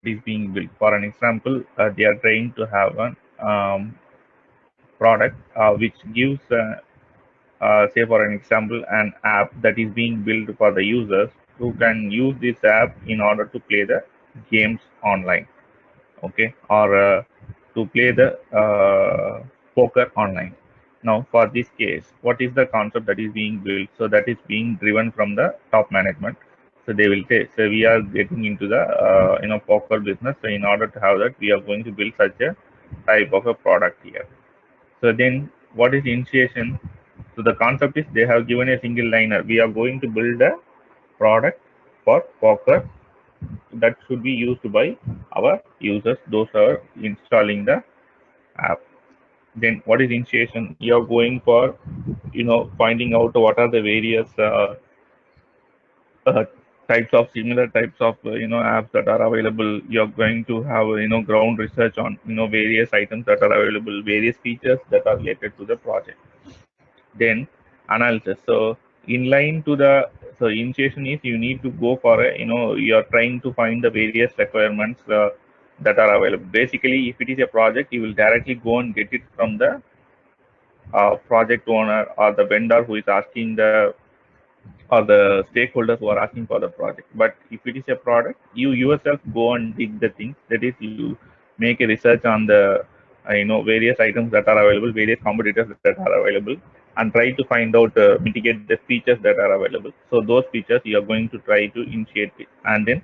is being built. For an example, they are trying to have a product which gives, say for an example, an app that is being built for the users who can use this app in order to play the games online, okay, or to play the poker online. Now, for this case, what is the concept that is being built? So that is being driven from the top management. So they will say, so we are getting into the poker business. So in order to have that, we are going to build such a type of a product here. So then, what is initiation? So the concept is they have given a single liner. We are going to build a product for poker that should be used by our users, those are installing the app. Then what is initiation? You are going for finding out what are the various uh, types of similar types of apps that are available. You are going to have ground research on various items that are available, various features that are related to the project. Then analysis. So in line to the, so initiation is you need to go for a, you are trying to find the various requirements that are available. Basically, if it is a project, you will directly go and get it from the project owner or the vendor who is asking the, or the stakeholders who are asking for the project. But if it is a product, you yourself go and dig the things. That is, you make a research on the various items that are available, various competitors that are available, and try to find out, mitigate the features that are available. So those features you are going to try to initiate it, and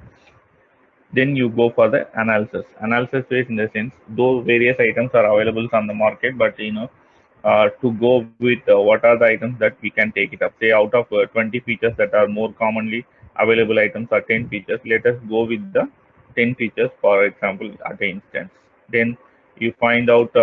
then you go for the analysis. Analysis is in the sense, though various items are available on the market, but to go with what are the items that we can take it up. Say out of 20 features that are more commonly available items are 10 features. Let us go with the 10 features, for example, at the instance. Then you find out,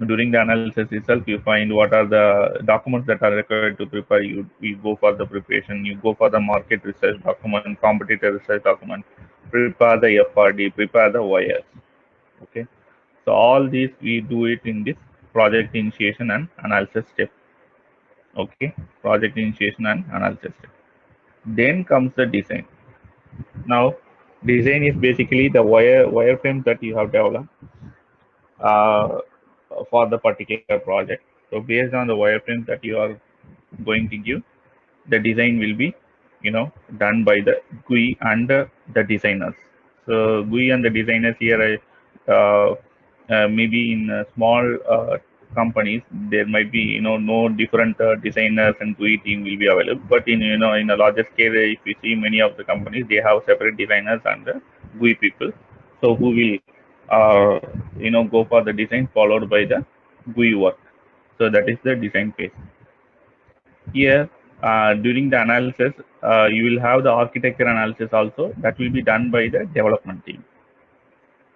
during the analysis itself, you find what are the documents that are required to prepare. You go for the preparation, you go for the market research document, competitor research document, prepare the FRD, prepare the wires. Okay, so all these we do it in this project initiation and analysis step. Okay, project initiation and analysis step. Then comes the design. Now, design is basically the wireframes that you have developed uh, for the particular project. So based on the wireframes that you are going to give, the design will be done by the GUI and the designers. So GUI and the designers here, maybe in small companies there might be no different designers and GUI team will be available. But in a larger scale, if you see many of the companies, they have separate designers and the GUI people. So who will go for the design followed by the GUI work. So that is the design phase. Here, during the analysis, you will have the architecture analysis also that will be done by the development team.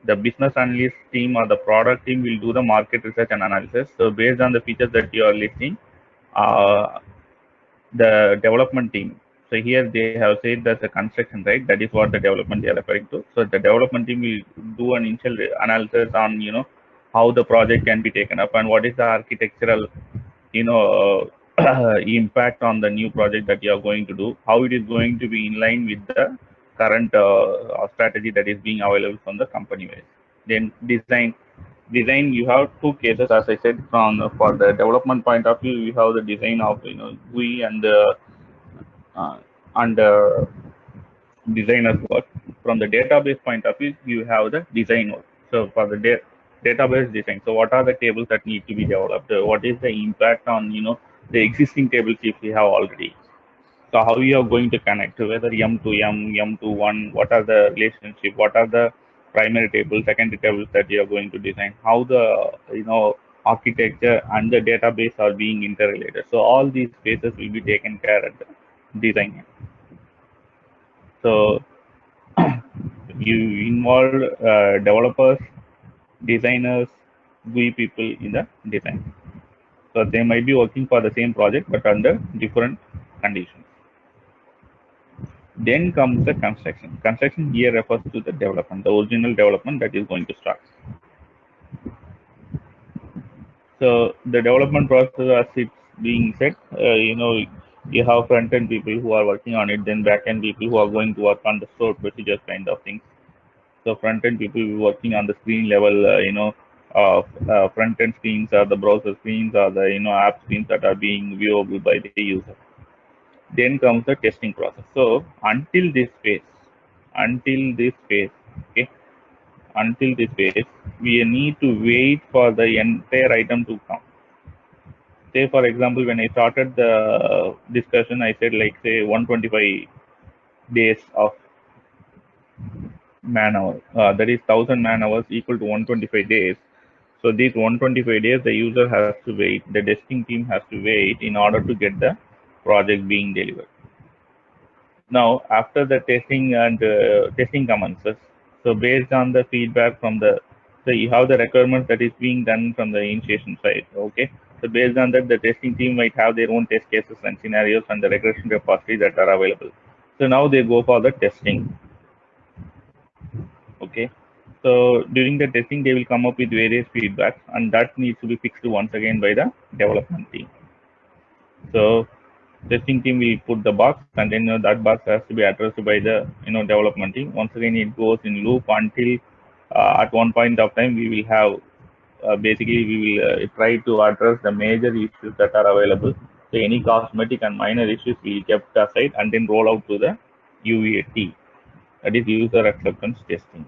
The business analyst team or the product team will do the market research and analysis. So based on the features that you are listing, uh, the development team. So here they have said that's a construction, right? That is what the development they are referring to. So the development team will do an initial analysis on how the project can be taken up and what is the architectural impact on the new project that you are going to do, how it is going to be in line with the current strategy that is being available from the company wise. Then design you have two cases, as I said. From for the development point of view, you have the design of GUI and the uh, and designers work. From the database point of view, you have the design work. So for the database design, so what are the tables that need to be developed? What is the impact on the existing tables if we have already? So how you are going to connect, whether M to M, M to one, what are the relationship, what are the primary tables, secondary tables that you are going to design, how the architecture and the database are being interrelated. So all these phases will be taken care at the design. So you involve developers, designers, GUI people in the design. So they might be working for the same project but under different conditions. Then comes the construction. Construction here refers to the development, the original development that is going to start. So the development process, as it's being said, you have front end people who are working on it, then back end people who are going to work on the stored procedures kind of things. So front end people will be working on the screen level, front end screens are the browser screens or the app screens that are being viewable by the user. Then comes the testing process. So until this phase, okay, until this phase, we need to wait for the entire item to come. Say for example, when I started the discussion, I said like say 125 days of man hour. That is 1000 man hours equal to 125 days. So these 125 days, the user has to wait. The testing team has to wait in order to get the project being delivered. Now, after the testing and testing commences, so based on the feedback from so you have the requirements that is being done from the initiation side. Okay. So based on that, the testing team might have their own test cases and scenarios and the regression repository that are available. So now they go for the testing. Okay. So during the testing, they will come up with various feedbacks, and that needs to be fixed once again by the development team. So testing team will put the box, and then that box has to be addressed by the development team. Once again, it goes in loop until at one point of time we will have basically we will try to address the major issues that are available. So any cosmetic and minor issues we kept aside and then roll out to the UAT, that is user acceptance testing.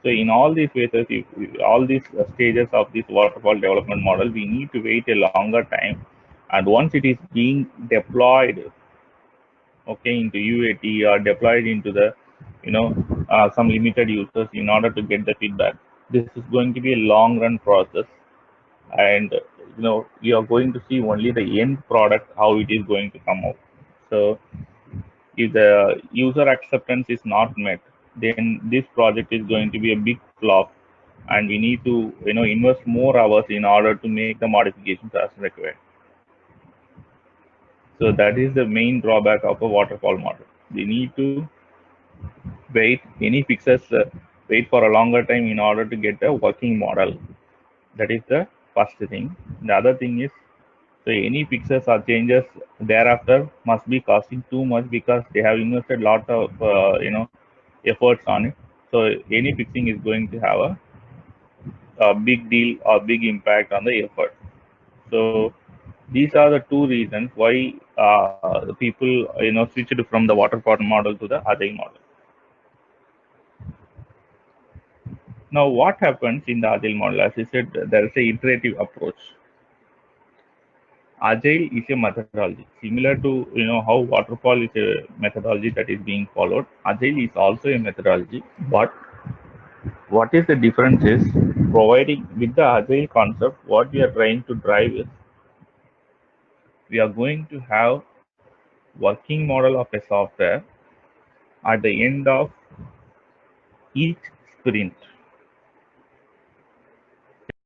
So in all these phases, all these stages of this waterfall development model, we need to wait a longer time. And once it is being deployed, okay, into UAT or deployed into the, some limited users in order to get the feedback, this is going to be a long run process. And, you are going to see only the end product, how it is going to come out. So if the user acceptance is not met, then this project is going to be a big flop, and we need to invest more hours in order to make the modifications as required. So that is the main drawback of a waterfall model. We need to wait any fixes, wait for a longer time in order to get a working model. That is the first thing. The other thing is, so any fixes or changes thereafter must be costing too much because they have invested lot of efforts on it. So any fixing is going to have a big deal or big impact on the effort. So these are the two reasons why people switched from the waterfall model to the agile model. Now, what happens in the agile model? As I said, there is a iterative approach. Agile is a methodology similar to how waterfall is a methodology that is being followed. Agile is also a methodology, but what is the difference is providing with the agile concept. What we are trying to drive is we are going to have working model of a software at the end of each sprint.